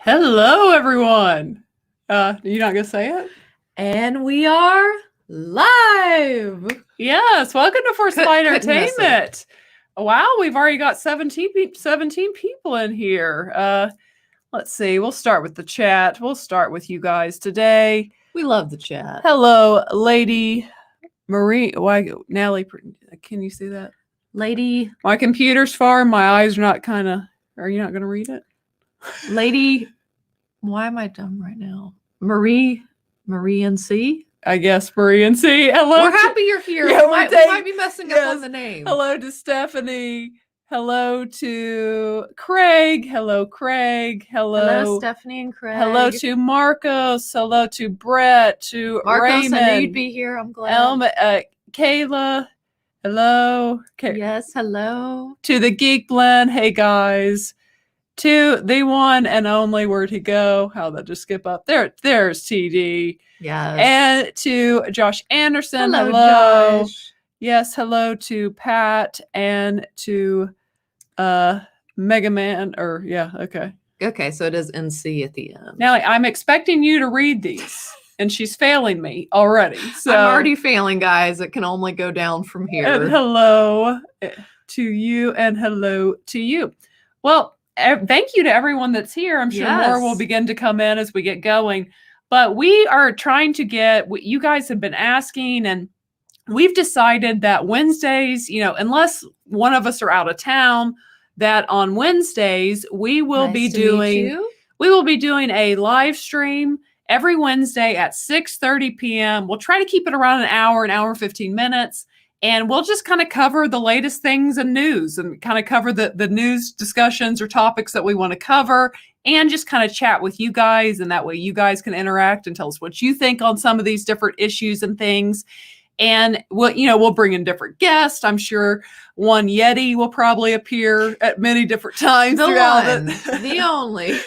Hello, everyone. You're not gonna say it? And we are live. Yes, welcome to First Light Couldn't miss it. Entertainment. Wow, we've already got 17 people in here. Let's see. We'll start with the chat. We'll start with you guys today. We love the chat. Hello, Lady Marie. Why, Natalie? Can you see that? Lady, My computer's far. My eyes are not kind of. Are you not going to read it? Lady, why am I dumb right now? Marie and C. I guess Marie and C. Hello. We're happy you're here. Yeah, we might be messing up on the name. Hello to Stephanie. Hello to Craig. Hello, Craig. Hello, Stephanie and Craig. Hello to Marcos. Hello to Brett. To Marcos, Raymond. I knew you'd be here. I'm glad. Elma, Kayla. Hello. Yes, hello. To the Geek Blend. Hey, guys. To the one and only, where'd he go? How'd that just skip up? There's TD. Yes. And to Josh Anderson. Hello. Josh. Yes, hello to Pat and to Mega Man. Okay, so it is NC at the end. Now I'm expecting you to read these, and she's failing me already. So I'm already failing, guys. It can only go down from here. And hello to you, and hello to you. Well, thank you to everyone that's here. I'm sure more will begin to come in as we get going. But we are trying to get, you guys have been asking, and we've decided that Wednesdays, unless one of us are out of town, that on Wednesdays we will be doing a live stream every Wednesday at 6:30 p.m. We'll try to keep it around an hour and 15 minutes. And we'll just kind of cover the latest things in news and kind of cover the news discussions or topics that we want to cover and just kind of chat with you guys. And that way you guys can interact and tell us what you think on some of these different issues and things. And we'll bring in different guests. I'm sure one Yeti will probably appear at many different times throughout it. The only.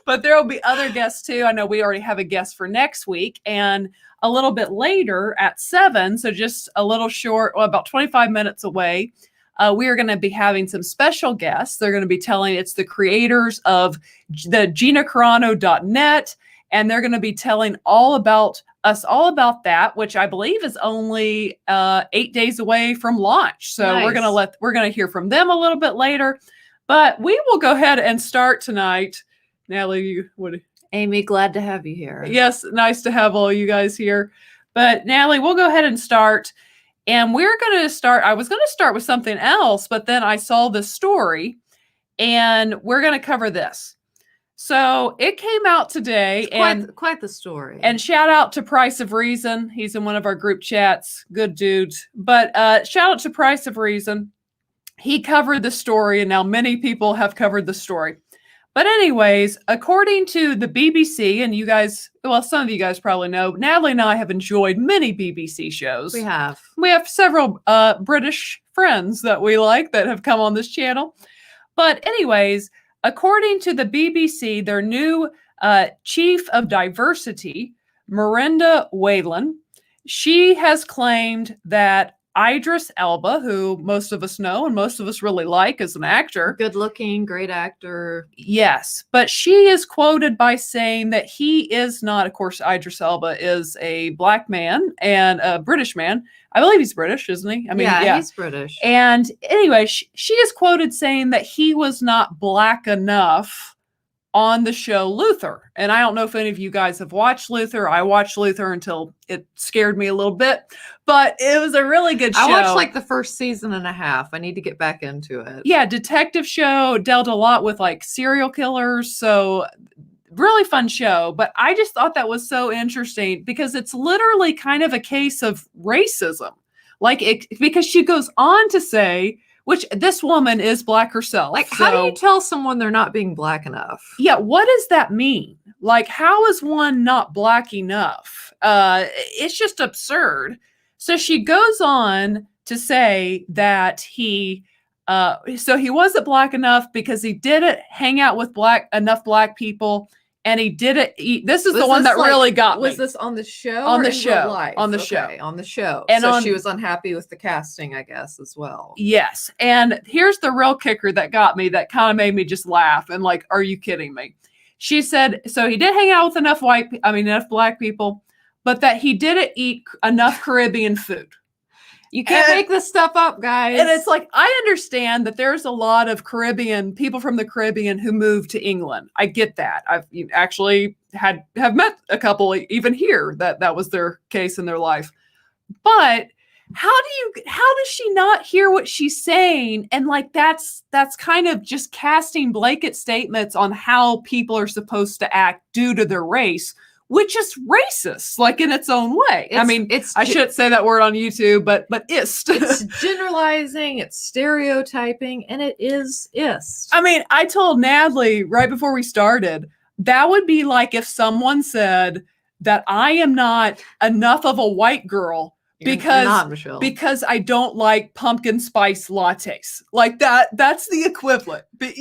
But there will be other guests too. I know we already have a guest for next week. And a little bit later at 7, so just a little short, about 25 minutes away, we are going to be having some special guests. They're going to be it's the creators of the GinaCarano.net, and they're going to be telling all about that, which I believe is only 8 days away from launch. So nice. we're going to hear from them a little bit later, but we will go ahead and start tonight. Natalie, Amy, glad to have you here. Yes, nice to have all you guys here. But Natalie, we'll go ahead and start. And we're going to start. I was going to start with something else, but then I saw this story, and we're going to cover this. So it came out today. Quite the story. And shout out to Price of Reason. He's in one of our group chats. Good dude. But shout out to Price of Reason. He covered the story, and now many people have covered the story. But anyways, according to the BBC, and you guys, some of you guys probably know, Natalie and I have enjoyed many BBC shows. We have. We have several British friends that we like that have come on this channel. But anyways, according to the BBC, their new chief of diversity, Miranda Whalen, she has claimed that Idris Elba, who most of us know and most of us really like as an actor. Good looking, great actor. Yes, but she is quoted by saying that he is not, of course, Idris Elba is a black man and a British man. I believe he's British, isn't he? Yeah, he's British. And anyway, she is quoted saying that he was not black enough on the show Luther. And I don't know if any of you guys have watched Luther. I watched Luther until it scared me a little bit, but it was a really good show. I watched like the first season and a half. I need to get back into it. Yeah, detective show, dealt a lot with like serial killers. So really fun show. But I just thought that was so interesting because it's literally kind of a case of racism. Because she goes on to say, which this woman is black herself. How do you tell someone they're not being black enough? Yeah, what does that mean? How is one not black enough? It's just absurd. So she goes on to say that he wasn't black enough because he didn't hang out with enough black people. And he did it. This is the one that really got me. Was this on the show? On the show. On the show. On the show. And so she was unhappy with the casting, I guess, as well. Yes. And here's the real kicker that got me, that kind of made me just laugh and are you kidding me? She said, so he did hang out with enough enough black people, but that he didn't eat enough Caribbean food. You can't make this stuff up, guys. And it's like, I understand that there's a lot of people from the Caribbean who moved to England. I get that. I've actually have met a couple even here that was their case in their life. But how does she not hear what she's saying? And like, that's kind of just casting blanket statements on how people are supposed to act due to their race, which is racist, like in its own way. I shouldn't say that word on YouTube, but it's generalizing, it's stereotyping, and it is ist. I mean, I told Natalie right before we started, that would be like if someone said that I am not enough of a white girl because I don't like pumpkin spice lattes. Like that's the equivalent. But,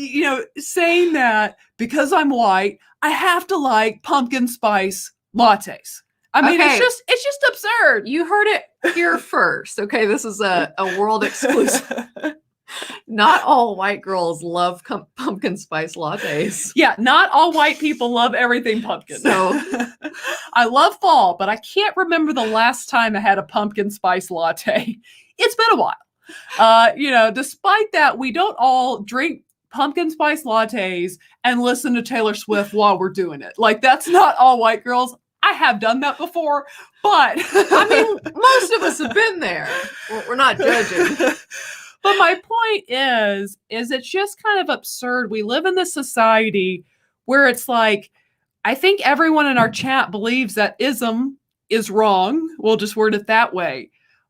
saying that because I'm white, I have to like pumpkin spice lattes. I mean, okay. It's just absurd. You heard it here first. Okay, this is a world exclusive. Not all white girls love pumpkin spice lattes. Yeah, not all white people love everything pumpkin. So I love fall, but I can't remember the last time I had a pumpkin spice latte. It's been a while. Despite that, we don't all drink pumpkin spice lattes and listen to Taylor Swift while we're doing it. Like, that's not all white girls. I have done that before, but I mean, most of us have been there. We're not judging. But my point is it's just kind of absurd. We live in this society where it's like, I think everyone in our chat believes that ism is wrong. We'll just word it that way.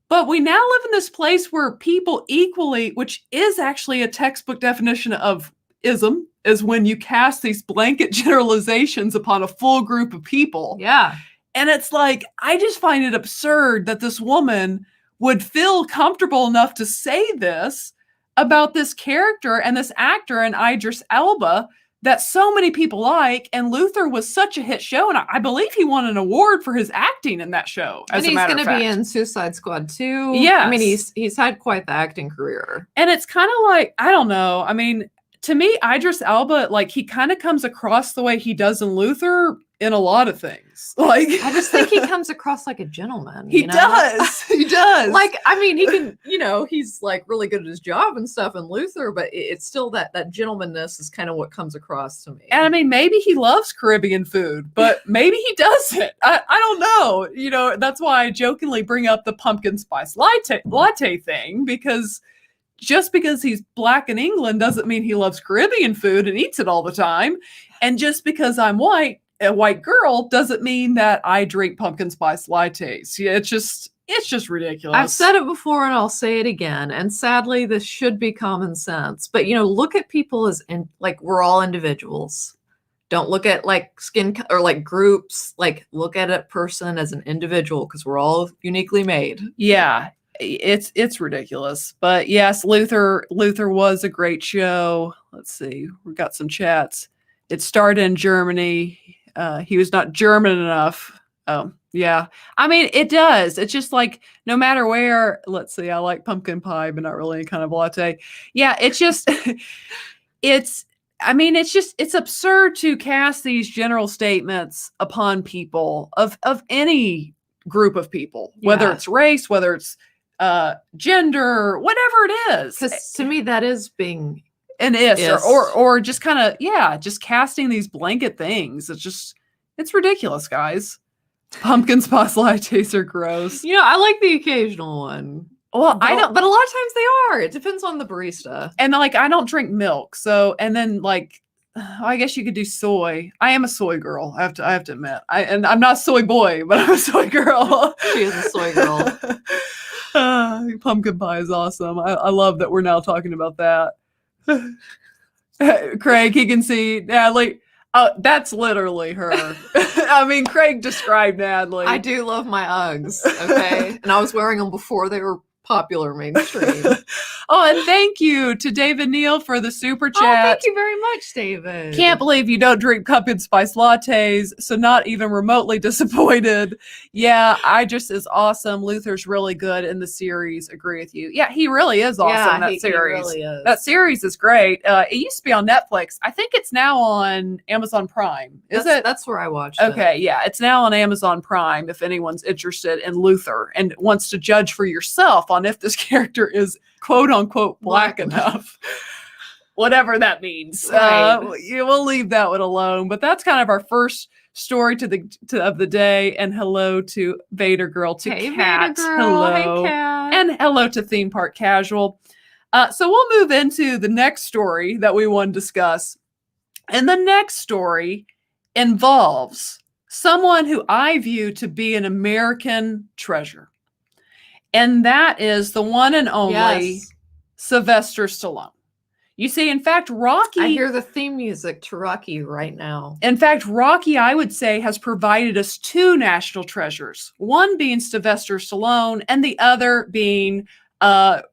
But we now live in this place where people equally, which is actually a textbook definition of ism, is when you cast these blanket generalizations upon a full group of people. Yeah. And it's like, I just find it absurd that this woman would feel comfortable enough to say this about this character and this actor and Idris Elba that so many people like. And Luther was such a hit show, and I believe he won an award for his acting in that show. And he's going to be in Suicide Squad too. Yeah, I mean, he's had quite the acting career. And it's kind of like, I don't know. I mean, to me, Idris Elba, like, he kind of comes across the way he does in Luther in a lot of things. Like, I just think he comes across like a gentleman. He does. He does. Like, I mean, he can, he's like really good at his job and stuff in Luther, but it's still that gentlemanness is kind of what comes across to me. And I mean, maybe he loves Caribbean food, but maybe he doesn't. I don't know. That's why I jokingly bring up the pumpkin spice latte thing, because just because he's black in England doesn't mean he loves Caribbean food and eats it all the time. And just because I'm white, a white girl, doesn't mean that I drink pumpkin spice lattes. Yeah, it's just ridiculous. I've said it before and I'll say it again. And sadly, this should be common sense. But, look at people as like we're all individuals. Don't look at like skin or like groups. Like, look at a person as an individual, because we're all uniquely made. Yeah. It's ridiculous. But yes, Luther was a great show. Let's see. We've got some chats. It started in Germany. He was not German enough. Oh, yeah. I mean, it does. It's just like, no matter where, let's see, I like pumpkin pie, but not really any kind of latte. Yeah, it's just, it's absurd to cast these general statements upon people of any group of people, whether it's race, whether it's gender, whatever it is. Because to me, that is being an or just kind of, just casting these blanket things. It's ridiculous, guys. Pumpkin spice lattes are gross. I like the occasional one. Well, I don't, but a lot of times they are. It depends on the barista. And like, I don't drink milk, so, and then like, I guess you could do soy. I am a soy girl. I have to admit. And I'm not a soy boy, but I'm a soy girl. She is a soy girl. Pumpkin pie is awesome. I love that we're now talking about that. Craig, he can see Natalie. That's literally her. I mean, Craig described Natalie. I do love my Uggs. Okay, and I was wearing them before they were popular mainstream. Oh, and thank you to David Neal for the super chat. Oh, thank you very much, David. Can't believe you don't drink pumpkin spice lattes, so not even remotely disappointed. Yeah, Idris is awesome. Luther's really good in the series. Agree with you. Yeah, he really is awesome in that series. He really is. That series is great. It used to be on Netflix. I think it's now on Amazon Prime. Is it? That's where I watched it. Okay, yeah. It's now on Amazon Prime if anyone's interested in Luther and wants to judge for yourself on if this character is quote unquote black enough. Whatever that means. Right. We'll leave that one alone. But that's kind of our first story of the day. And hello to Vader Girl, to Hey, Kat. Vader Girl. Hello. Hey, Kat. And hello to Theme Park Casual. So we'll move into the next story that we want to discuss. And the next story involves someone who I view to be an American treasure. And that is the one and only Sylvester Stallone. You see, in fact, Rocky... I hear the theme music to Rocky right now. In fact, Rocky, I would say, has provided us two national treasures. One being Sylvester Stallone, and the other being Carl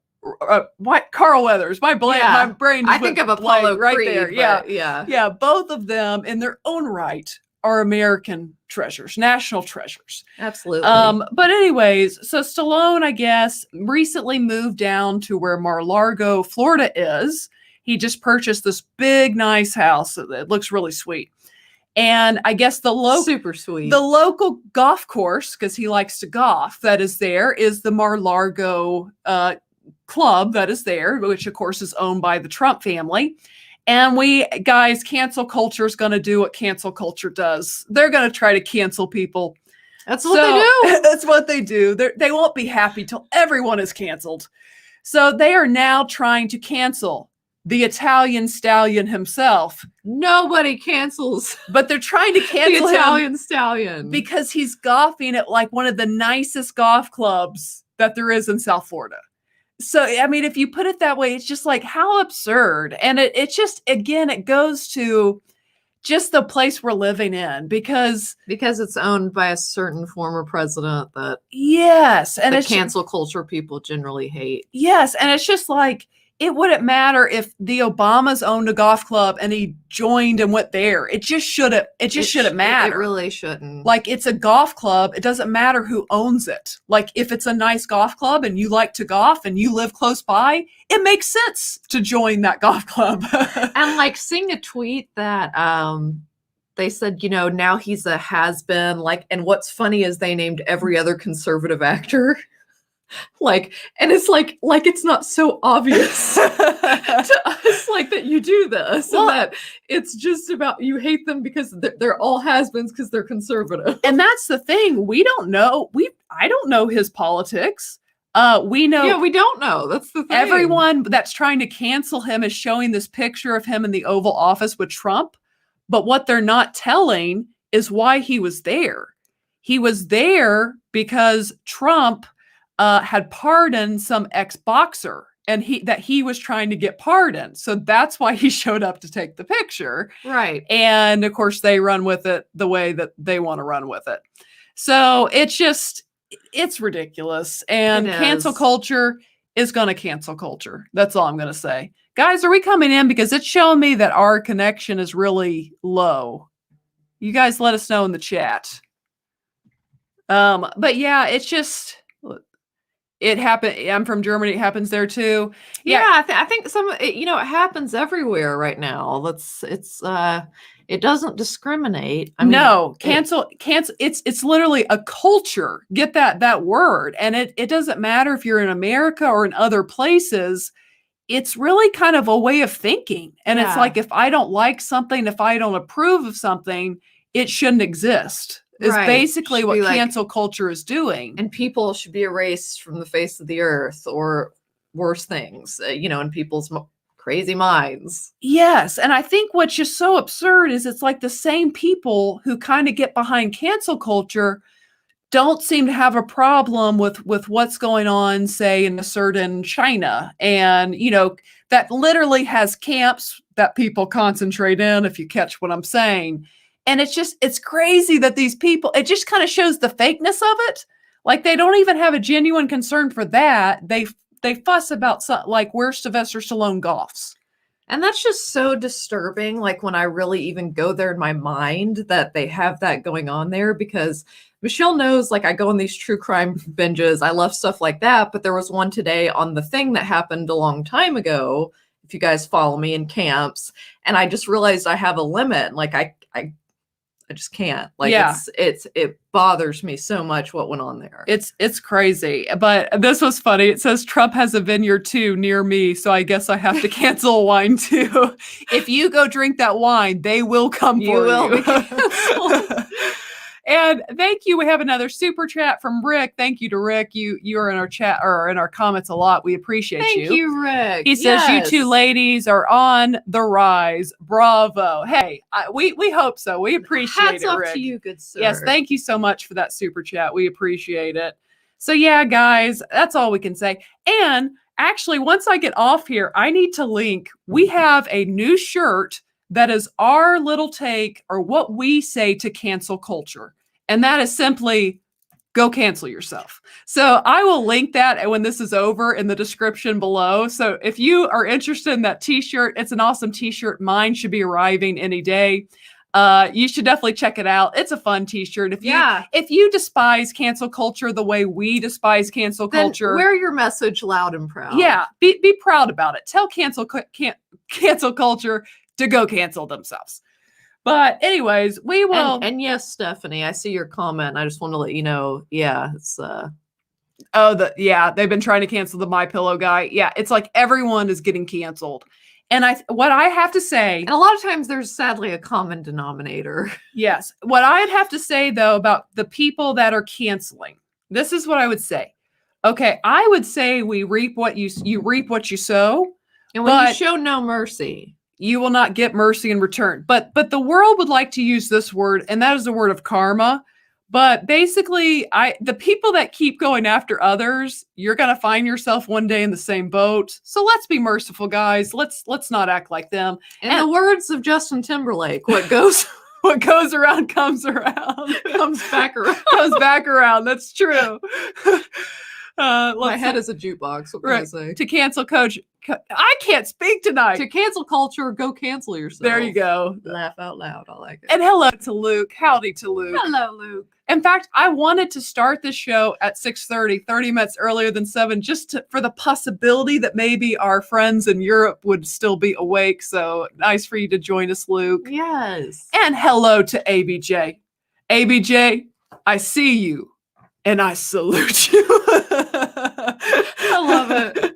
Weathers. My brain. I think of Apollo right Creed, there. Yeah. Both of them, in their own right, are American treasures, national treasures. Absolutely. But anyways, so Stallone, I guess, recently moved down to where Mar-a-Lago, Florida is. He just purchased this big, nice house. It looks really sweet. And I guess super sweet. The local golf course, because he likes to golf, that is there, is the Mar-a-Lago club that is there, which of course is owned by the Trump family. And cancel culture is going to do what cancel culture does. They're going to try to cancel people. That's what they do. That's what they do. They won't be happy till everyone is canceled. So they are now trying to cancel the Italian stallion himself. Nobody cancels. But they're trying to cancel the Italian stallion because he's golfing at like one of the nicest golf clubs that there is in South Florida. So, I mean, if you put it that way, it's just like, how absurd. And it just, again, it goes to just the place we're living in because it's owned by a certain former president that and it's cancel culture people generally hate. Yes. And it's just like, it wouldn't matter if the Obamas owned a golf club and he joined and went there. It just shouldn't matter. It really shouldn't. Like, it's a golf club. It doesn't matter who owns it. Like, if it's a nice golf club and you like to golf and you live close by, it makes sense to join that golf club. And like seeing a tweet that they said, now he's a has-been, like, and what's funny is they named every other conservative actor. And it's like it's not so obvious to us, like, that you do this, and that it's just about you hate them because they're all has-beens because they're conservative. And that's the thing. We don't know. I don't know his politics. We know. Yeah, we don't know. That's the thing. Everyone that's trying to cancel him is showing this picture of him in the Oval Office with Trump. But what they're not telling is why he was there. He was there because Trump had pardoned some ex-boxer and he was trying to get pardoned. So that's why he showed up to take the picture. Right. And of course they run with it the way that they want to run with it. So it's ridiculous. And cancel culture is going to cancel culture. That's all I'm going to say. Guys, are we coming in? Because it's showing me that our connection is really low. You guys let us know in the chat. But yeah, it's just... It happened. I'm from Germany. It happens there too. Yeah, I think it happens everywhere right now. It doesn't discriminate. Cancel. It's literally a culture. Get that word. And it doesn't matter if you're in America or in other places. It's really kind of a way of thinking. And it's like, if I don't like something, if I don't approve of something, it shouldn't exist. Is basically what cancel culture is doing. And people should be erased from the face of the earth, or worse things, in people's crazy minds. Yes. And I think what's just so absurd is it's like the same people who kind of get behind cancel culture don't seem to have a problem with what's going on, say, in a certain China. And, that literally has camps that people concentrate in, if you catch what I'm saying. And it's crazy that these people, it just kind of shows the fakeness of it. Like they don't even have a genuine concern for that. They fuss about like where Sylvester Stallone golfs. And that's just so disturbing. Like when I really even go there in my mind that they have that going on there, because Michelle knows, like, I go on these true crime binges. I love stuff like that. But there was one today on the thing that happened a long time ago, if you guys follow me, in camps. And I just realized I have a limit. Like I just can't. Like it bothers me so much what went on there. It's crazy. But this was funny. It says Trump has a vineyard too near me, so I guess I have to cancel a wine too. If you go drink that wine, they will come for you. And thank you. We have another super chat from Rick. Thank you to Rick. You are in our chat or in our comments a lot. We appreciate you. Thank you, Rick. He says you two ladies are on the rise. Bravo. Hey, we hope so. We appreciate Hats it, off Rick. to you, good sir. Yes, thank you so much for that super chat. We appreciate it. So yeah, guys, that's all we can say. And actually, once I get off here, I need to link. We have a new shirt that is our little take, or what we say to cancel culture. And that is simply go cancel yourself. So I will link that when this is over in the description below. So if you are interested in that t-shirt, it's an awesome t-shirt. Mine should be arriving any day. You should definitely check it out. It's a fun t-shirt. If you despise cancel culture the way we despise cancel culture, wear your message loud and proud. Yeah, be proud about it. Tell cancel culture to go cancel themselves. But anyways, we will. And yes, Stephanie, I see your comment. I just want to let you know. Yeah, it's they've been trying to cancel the MyPillow guy. Yeah, it's like everyone is getting canceled. And what I have to say, and a lot of times there's sadly a common denominator. Yes, what I'd have to say though about the people that are canceling, this is what I would say. Okay, I would say we reap what you reap what you sow, and when you show no mercy, you will not get mercy in return. But the world would like to use this word, and that is the word of karma. But basically, the people that keep going after others, you're going to find yourself one day in the same boat. So let's be merciful, guys. Let's not act like them. In the words of Justin Timberlake, what goes around comes around. Comes back around. Comes back around. That's true. My head is a jukebox. What can I say? To cancel coach. I can't speak tonight. To cancel culture, go cancel yourself. There you go. Laugh out loud. I like it. And hello to Luke. Howdy to Luke. Hello, Luke. In fact, I wanted to start this show at 6:30, 30 minutes earlier than 7, just for the possibility that maybe our friends in Europe would still be awake. So nice for you to join us, Luke. Yes. And hello to ABJ. ABJ, I see you and I salute you. I love it.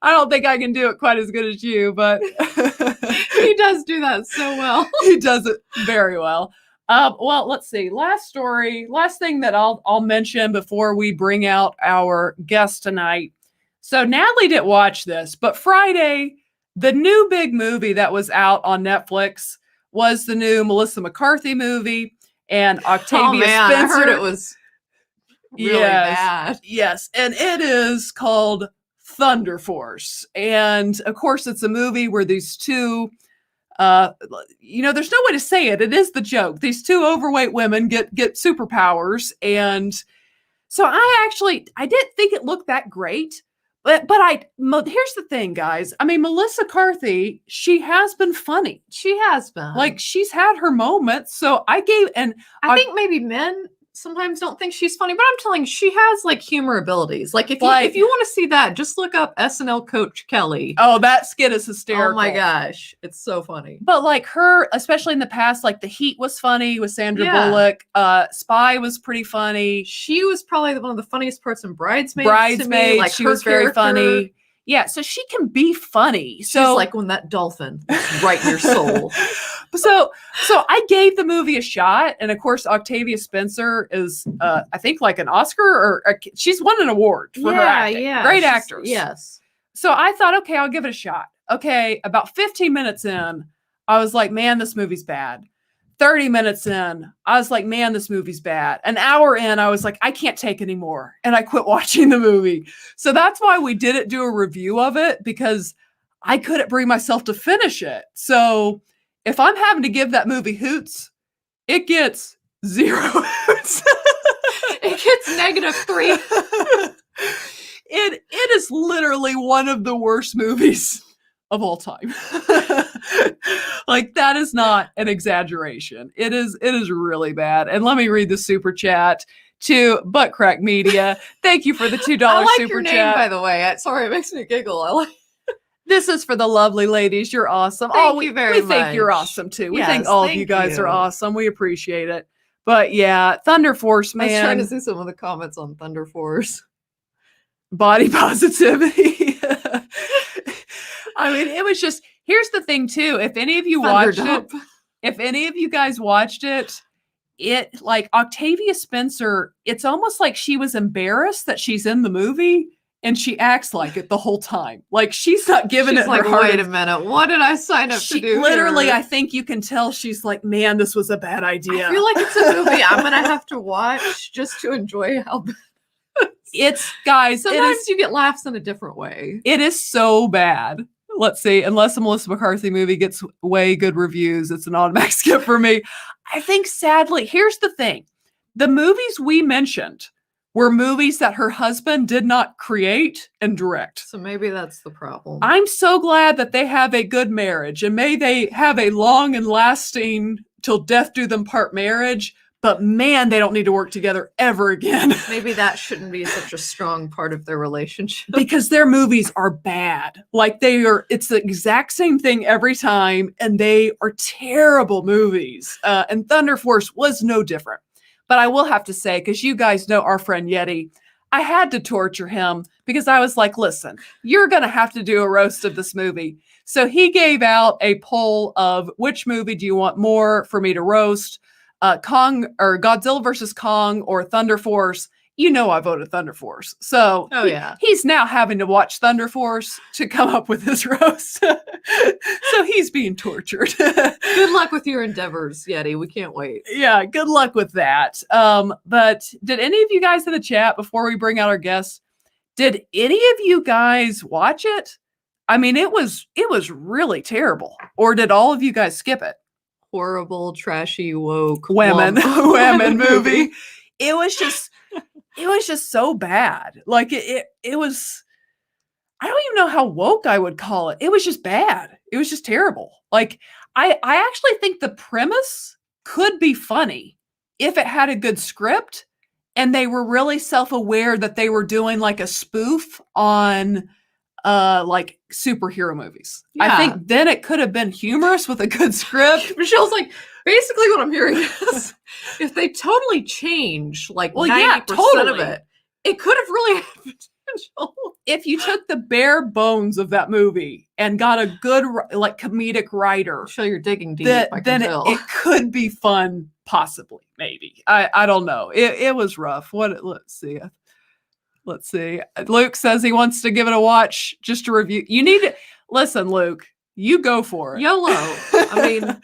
I don't think I can do it quite as good as you, but he does do that so well. He does it very well. Well, let's see. Last thing that I'll mention before we bring out our guest tonight. So Natalie didn't watch this, but Friday, the new big movie that was out on Netflix was the new Melissa McCarthy movie, and Octavia Spencer. I heard it was really bad. Yes, and it is called Thunder Force. And of course, it's a movie where these two there's no way to say it. It is the joke. These two overweight women get superpowers. And so I didn't think it looked that great. But here's the thing, guys. I mean, Melissa McCarthy, she has been funny. She has been. Like, she's had her moments. So I think maybe men sometimes don't think she's funny, but I'm telling you, she has like humor abilities. Like if you want to see that, just look up SNL Coach Kelly. Oh, that skit is hysterical. Oh my gosh, it's so funny. But like her, especially in the past, like The Heat was funny with Sandra Bullock. Spy was pretty funny. She was probably one of the funniest parts in Bridesmaids. Like she was very funny. Yeah, so she can be funny. She's like when that dolphin is right in your soul. So I gave the movie a shot, and of course Octavia Spencer is, I think, like an Oscar she's won an award for her acting. Yeah, great actress. Yes. So I thought, okay, I'll give it a shot. Okay, about 15 minutes in, I was like, man, this movie's bad. 30 minutes in, I was like, man, this movie's bad. An hour in, I was like, I can't take anymore. And I quit watching the movie. So that's why we didn't do a review of it, because I couldn't bring myself to finish it. So if I'm having to give that movie hoots, it gets 0 hoots. It gets -3. It is literally one of the worst movies of all time. Like, that is not an exaggeration. It is really bad. And let me read the super chat to Butt Crack Media. Thank you for the $2 I like super your name, chat. by the way. Sorry, it makes me giggle. I like. This is for the lovely ladies. You're awesome. Thank you very we think you're much. awesome too. We Yes, think all of you thank guys are you. awesome. We appreciate it. But yeah, Thunder Force, I was trying man, to see some of the comments on Thunder Force. body positivity. I mean, it was just, here's the thing too. If any of you watched it, if any of you guys watched it, like Octavia Spencer, it's almost like she was embarrassed that she's in the movie. And she acts like it the whole time. Like, she's not giving it like, her heart. wait a minute, what did I sign up to do? Literally, here? I think you can tell she's like, man, this was a bad idea. I feel like it's a movie I'm gonna have to watch just to enjoy how bad it's, guys. Sometimes you get laughs in a different way. It is so bad. Let's see. Unless a Melissa McCarthy movie gets way good reviews, it's an automatic skip for me. I think, sadly, here's the thing: the movies we mentioned were movies that her husband did not create and direct. So maybe that's the problem. I'm so glad that they have a good marriage, and may they have a long and lasting till death do them part marriage. But man, they don't need to work together ever again. Maybe that shouldn't be such a strong part of their relationship. Because their movies are bad. Like, it's the exact same thing every time, and they are terrible movies. And Thunder Force was no different. But I will have to say, because you guys know our friend Yeti, I had to torture him because I was like, listen, you're going to have to do a roast of this movie. So he gave out a poll of which movie do you want more for me to roast, Kong or Godzilla versus Kong or Thunder Force. You know I voted Thunder Force. So he's now having to watch Thunder Force to come up with his roast. So he's being tortured. Good luck with your endeavors, Yeti. We can't wait. Yeah, good luck with that. But did any of you guys in the chat, before we bring out our guests, did any of you guys watch it? I mean, it was really terrible. Or did all of you guys skip it? Horrible, trashy, woke women movie. It was just so bad. Like, it was, I don't even know how woke I would call it. It was just bad. It was just terrible. Like, I actually think the premise could be funny if it had a good script and they were really self-aware that they were doing like a spoof on like superhero movies. I think then it could have been humorous with a good script. Michelle's like, basically what I'm hearing is if they totally change like 90% of it, it could have really had potential. If you took the bare bones of that movie and got a good like comedic writer, Michelle, you're digging deep. Then it could be fun, possibly, maybe. I don't know. It was rough. Let's see. Luke says he wants to give it a watch just to review. You need to listen, Luke. You go for it. YOLO. I mean,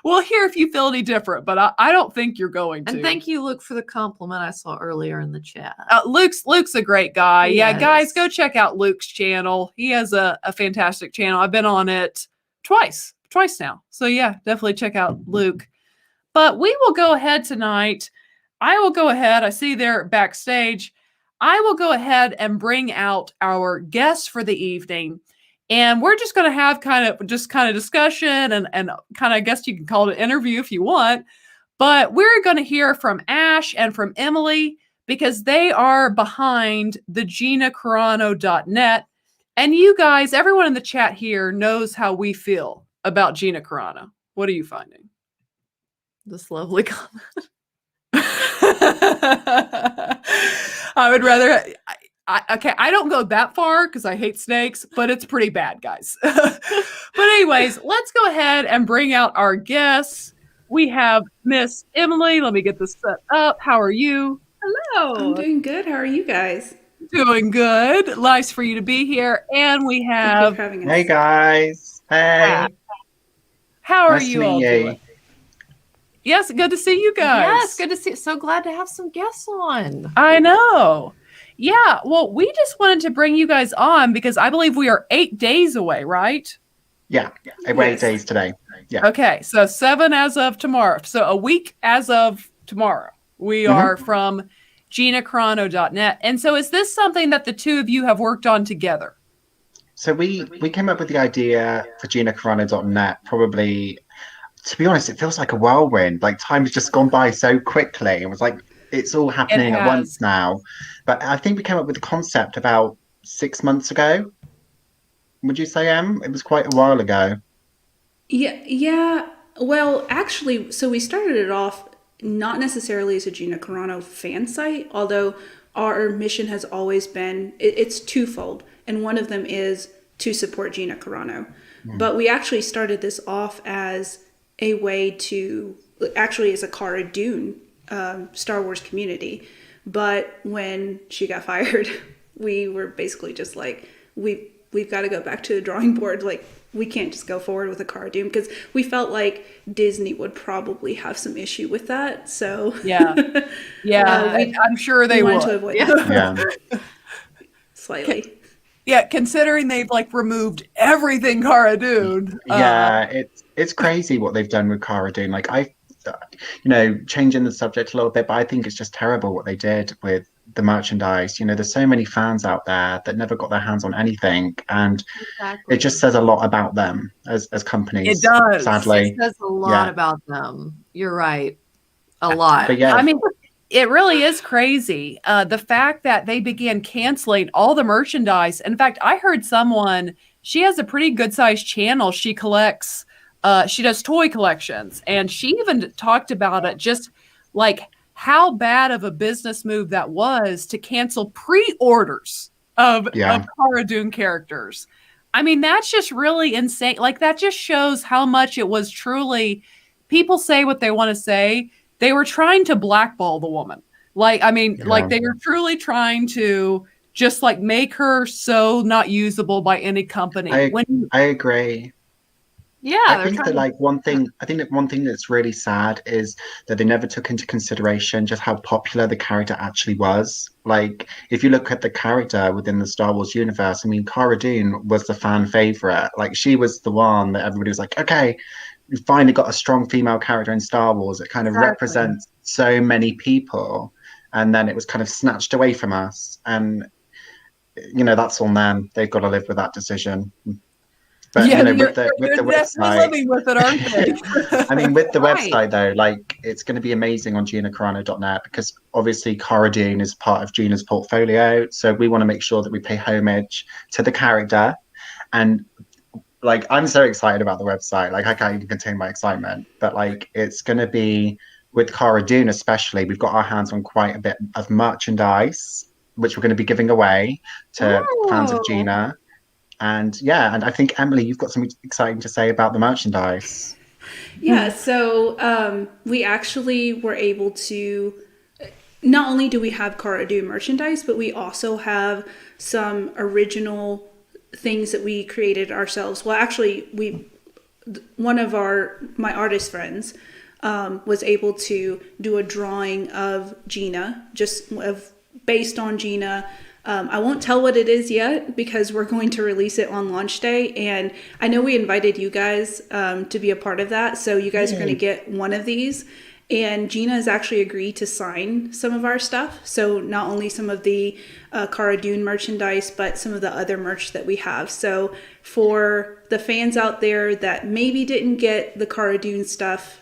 we'll hear if you feel any different, but I don't think you're going to. And thank you, Luke, for the compliment I saw earlier in the chat. Luke's a great guy. Yes. Yeah, guys, go check out Luke's channel. He has a fantastic channel. I've been on it twice now. So yeah, definitely check out Luke. But we will go ahead tonight. I see they're backstage. I will go ahead and bring out our guests for the evening. And we're just going to have kind of discussion and kind of, I guess you can call it an interview if you want. But we're going to hear from Ash and from Emily because they are behind the GinaCarano.net. And you guys, everyone in the chat here knows how we feel about Gina Carano. What are you finding? This lovely comment. I would rather... I don't go that far because I hate snakes, but it's pretty bad, guys. But anyways, let's go ahead and bring out our guests. We have Miss Emily. Let me get this set up. How are you? Hello. I'm doing good. How are you guys? Doing good. Nice for you to be here. And we have... Hey, guys. Hey. How are you all doing? Yes, good to see you guys. Yes, good to see you. So glad to have some guests on. I know. Yeah, well, we just wanted to bring you guys on because I believe we are 8 days away, right? Yeah, 8 days today. Yeah. Okay, so 7 as of tomorrow. So a week as of tomorrow. We are from GinaCarano.net. And so is this something that the two of you have worked on together? So we came up with the idea for GinaCarano.net probably, to be honest, it feels like a whirlwind. Like time has just gone by so quickly. It was like it's all happening at once now. But I think we came up with the concept about 6 months ago. Would you say, Em? It was quite a while ago. Yeah. Well, actually, so we started it off not necessarily as a Gina Carano fan site, although our mission has always been it's twofold, and one of them is to support Gina Carano. But we actually started this off as a way to actually as a Cara Dune Star Wars community. But when she got fired, we were basically just like we've got to go back to the drawing board. Like, we can't just go forward with a Cara Dune because we felt like Disney would probably have some issue with that. So yeah, I'm sure they wanted would. to avoid that. Yeah. Slightly. Yeah, considering they've like removed everything Cara Dune. Yeah, it's crazy what they've done with Cara Dune. Like changing the subject a little bit, but I think it's just terrible what they did with the merchandise. There's so many fans out there that never got their hands on anything, and it just says a lot about them as companies. It does. Sadly, it says a lot about them. You're right, a lot. But yeah, I mean, it really is crazy. The fact that they began canceling all the merchandise. In fact, I heard she has a pretty good sized channel. She collects, she does toy collections, and she even talked about it, just like how bad of a business move that was to cancel pre-orders of Cara Dune characters. I mean, that's just really insane. Like, that just shows how much it was truly, people say what they want to say. They were trying to blackball the woman. Like, I mean, like they were truly trying to just like make her so not usable by any company. I agree. Yeah, I think that one thing that's really sad is that they never took into consideration just how popular the character actually was. Like, if you look at the character within the Star Wars universe, I mean, Cara Dune was the fan favorite. Like, she was the one that everybody was like, okay, we finally got a strong female character in Star Wars. It kind of represents so many people, and then it was kind of snatched away from us. And that's on them. They've got to live with that decision. But with the website, living with it, aren't they? I mean, with the website though, like, it's going to be amazing on GinaCarano.net because obviously Cara Dune is part of Gina's portfolio, so we want to make sure that we pay homage to the character. And like, I'm so excited about the website. Like, I can't even contain my excitement. But like, it's going to be with Cara Dune especially. We've got our hands on quite a bit of merchandise, which we're going to be giving away to fans of Gina. And and I think, Emily, you've got something exciting to say about the merchandise. Yeah, so we actually were able to, not only do we have Cara Dune merchandise, but we also have some original things that we created ourselves. Well, actually, one of my artist friends was able to do a drawing of Gina, based on Gina. I won't tell what it is yet because we're going to release it on launch day. And I know we invited you guys to be a part of that. So you guys are going to get one of these. And Gina has actually agreed to sign some of our stuff. So not only some of the Cara Dune merchandise, but some of the other merch that we have. So for the fans out there that maybe didn't get the Cara Dune stuff,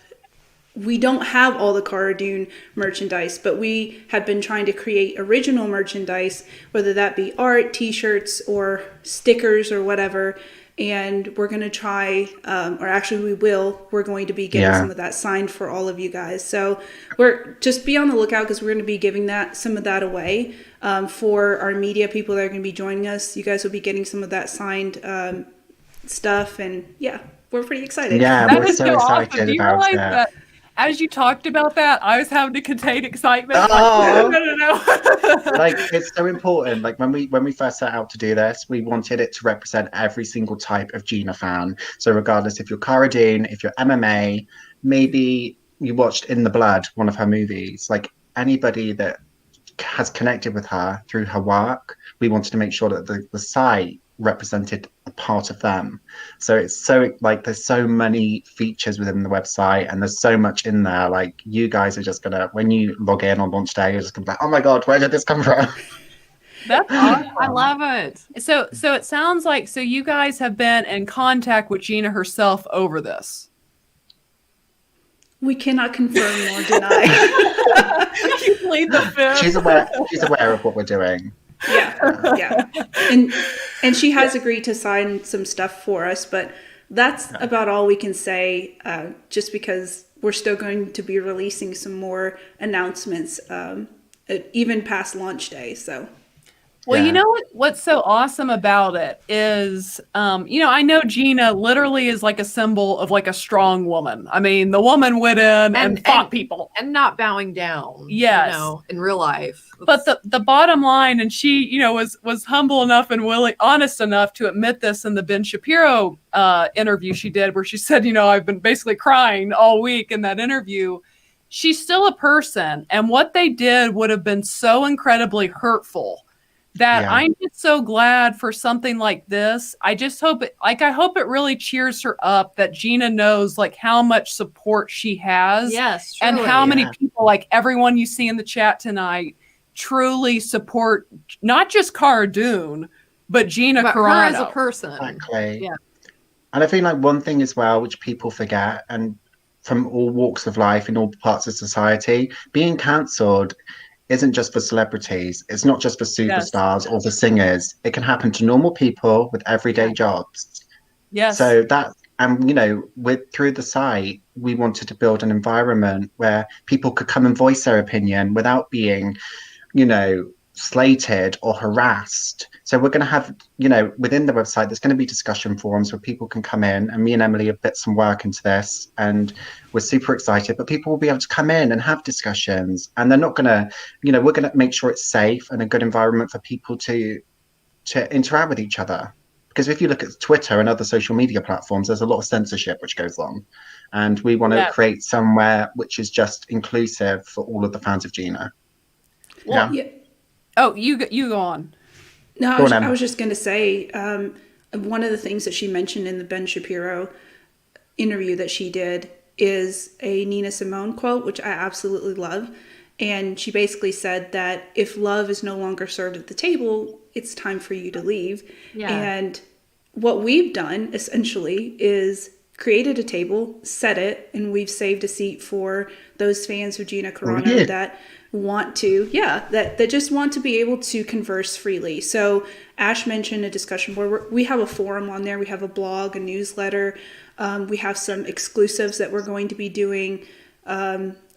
we don't have all the Cara Dune merchandise, but we have been trying to create original merchandise, whether that be art, t-shirts, or stickers or whatever. And we're going to try, we're going to be getting some of that signed for all of you guys. So just be on the lookout because we're going to be giving some of that away for our media people that are going to be joining us. You guys will be getting some of that signed stuff. And we're pretty excited. Yeah, we're so excited about that. As you talked about that, I was having to contain excitement. Oh. No. Like, it's so important. Like, when we first set out to do this, we wanted it to represent every single type of Gina fan. So regardless if you're Cara Dune, if you're MMA, maybe you watched In the Blood, one of her movies, like anybody that has connected with her through her work, we wanted to make sure that the site represented a part of them. So it's so like there's so many features within the website and there's so much in there. Like you guys are just gonna, when you log in on launch day, you're just gonna be like, oh my God, where did this come from? That's awesome. I love it. So it sounds like, so you guys have been in contact with Gina herself over this. We cannot confirm nor deny. You plead the fifth. She's aware of what we're doing. Yeah. And she has agreed to sign some stuff for us, but that's about all we can say, just because we're still going to be releasing some more announcements, even past launch day. So. Well, you know what's so awesome about it is, I know Gina literally is like a symbol of like a strong woman. I mean, the woman went in and fought people. And not bowing down, yes, in real life. But the bottom line, and she, was humble enough and honest enough to admit this in the Ben Shapiro interview she did, where she said, I've been basically crying all week in that interview. She's still a person. And what they did would have been so incredibly hurtful that I'm just so glad for something like this. I just hope I hope it really cheers her up that Gina knows like how much support she has. Yes, truly, and how many people, like everyone you see in the chat tonight, truly support not just Cara Dune, but Gina Carano. Her as a person. Exactly. Yeah. And I think like one thing as well, which people forget, and from all walks of life in all parts of society, being cancelled isn't just for celebrities. It's not just for superstars or for singers. It can happen to normal people with everyday jobs. Yes. So that, and through the site, we wanted to build an environment where people could come and voice their opinion without being, slated or harassed. So we're going to have, within the website, there's going to be discussion forums where people can come in, and me and Emily have put some work into this and we're super excited, but people will be able to come in and have discussions, and they're not going to, we're going to make sure it's safe and a good environment for people to interact with each other. Because if you look at Twitter and other social media platforms, there's a lot of censorship which goes on, and we want to create somewhere which is just inclusive for all of the fans of Gina. Well, Oh, you go on. No, I was just going to say, one of the things that she mentioned in the Ben Shapiro interview that she did is a Nina Simone quote, which I absolutely love. And she basically said that if love is no longer served at the table, it's time for you to leave. Yeah. And what we've done essentially is created a table, set it, and we've saved a seat for those fans of Gina Carano that want to, that just want to be able to converse freely. So Ash mentioned a discussion board. We have a forum on there. We have a blog, a newsletter. We have some exclusives that we're going to be doing.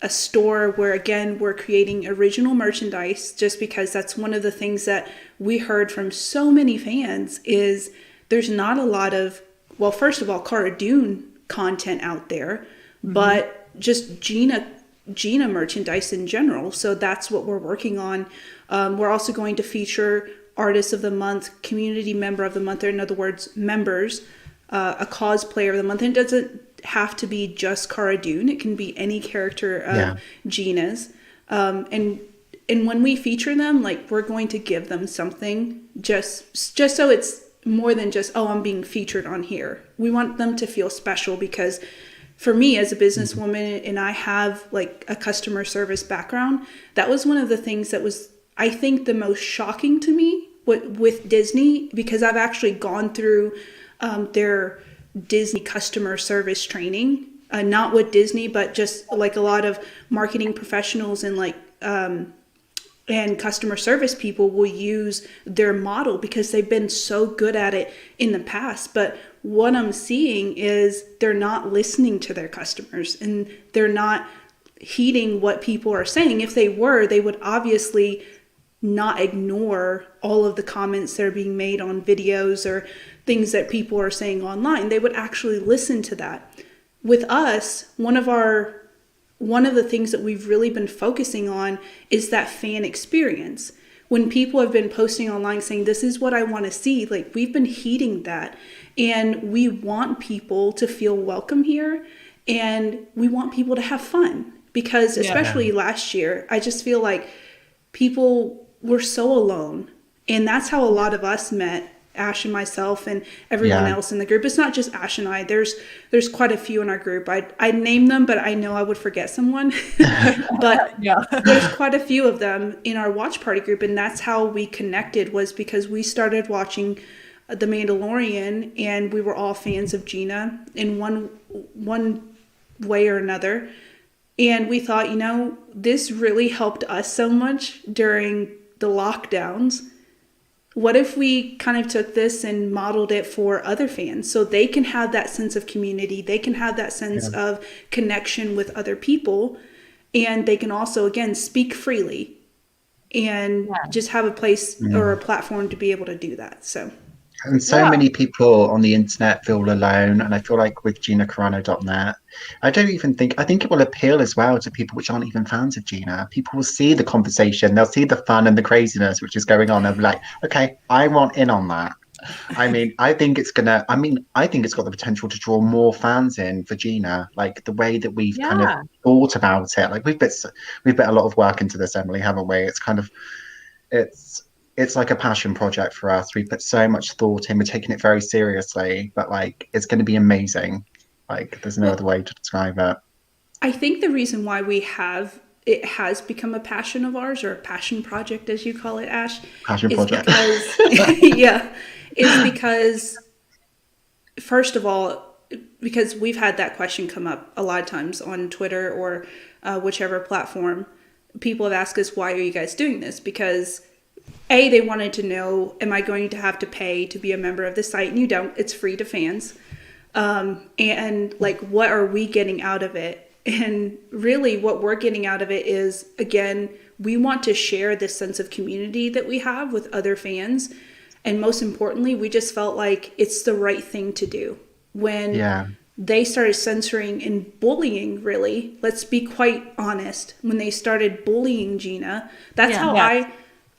A store where, again, we're creating original merchandise, just because that's one of the things that we heard from so many fans is there's not a lot of, well, first of all, Cara Dune content out there, but just Gina merchandise in general. So that's what we're working on. We're also going to feature Artist of the Month, Community Member of the Month, or in other words, members, a cosplayer of the month. And it doesn't have to be just Cara Dune. It can be any character of Gina's. And when we feature them, like, we're going to give them something just so it's more than just, oh, I'm being featured on here. We want them to feel special, because for me as a businesswoman, and I have like a customer service background, that was one of the things that was, I think, the most shocking to me with Disney, because I've actually gone through their Disney customer service training, not with Disney, but just like a lot of marketing professionals and like and customer service people will use their model because they've been so good at it in the past. But what I'm seeing is they're not listening to their customers, and they're not heeding what people are saying. If they were, they would obviously not ignore all of the comments that are being made on videos or things that people are saying online. They would actually listen to that. With us, one of the things that we've really been focusing on is that fan experience. When people have been posting online saying, this is what I want to see, like, we've been heeding that. And we want people to feel welcome here, and we want people to have fun, because especially last year, I just feel like people were so alone. And that's how a lot of us met Ash and myself and everyone else in the group. It's not just Ash and I. There's quite a few in our group. I'd name them, but I know I would forget someone. But there's quite a few of them in our watch party group, and that's how we connected, was because we started watching The Mandalorian, and we were all fans of Gina in one way or another. And we thought, this really helped us so much during the lockdowns. What if we kind of took this and modeled it for other fans so they can have that sense of community, they can have that sense of connection with other people, and they can also, again, speak freely and just have a place or a platform to be able to do that. And so many people on the internet feel alone, and I feel like with GinaCarano.net, I think it will appeal as well to people which aren't even fans of Gina. People will see the conversation, they'll see the fun and the craziness which is going on, and be like, okay, I want in on that. I think it's got the potential to draw more fans in for Gina, like the way that we've kind of thought about it. Like we've put a lot of work into this, Emily, haven't we? It's like a passion project for us. We put so much thought in. We're taking it very seriously, but like it's going to be amazing. Like there's no other way to describe it. I think the reason why it has become a passion of ours, or a passion project, as you call it, Ash, is because first of all, because we've had that question come up a lot of times on Twitter or whichever platform. People have asked us, why are you guys doing this? Because they wanted to know, am I going to have to pay to be a member of the site? And you don't. It's free to fans. And like, what are we getting out of it? And really what we're getting out of it is, again, we want to share this sense of community that we have with other fans. And most importantly, we just felt like it's the right thing to do. When they started censoring and bullying, really, let's be quite honest, when they started bullying Gina, that's how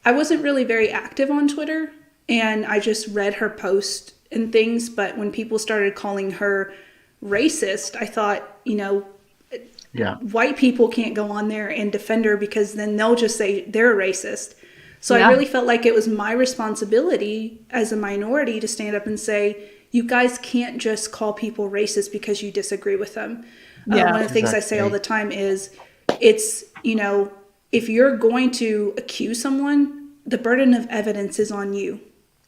I wasn't really very active on Twitter, and I just read her post and things. But when people started calling her racist, I thought, white people can't go on there and defend her, because then they'll just say they're a racist. So I really felt like it was my responsibility as a minority to stand up and say, you guys can't just call people racist because you disagree with them. One of the things I say all the time is, it's, if you're going to accuse someone, the burden of evidence is on you.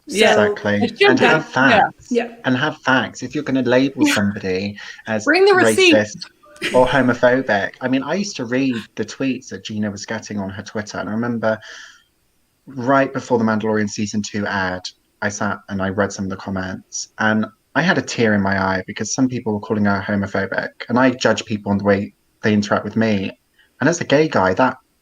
Exactly. And have facts. And have facts. If you're going to label somebody as racist or homophobic. I used to read the tweets that Gina was getting on her Twitter. And I remember right before The Mandalorian Season 2 aired, I sat and I read some of the comments. And I had a tear in my eye, because some people were calling her homophobic. And I judge people on the way they interact with me. And as a gay guy,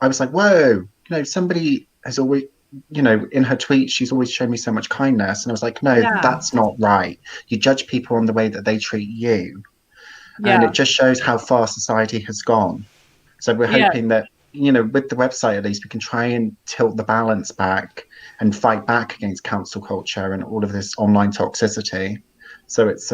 I was like, whoa, somebody has always, in her tweets, she's always shown me so much kindness. And I was like, no, that's not right. You judge people on the way that they treat you. And it just shows how far society has gone. So we're hoping that, with the website, at least, we can try and tilt the balance back and fight back against cancel culture and all of this online toxicity. So it's,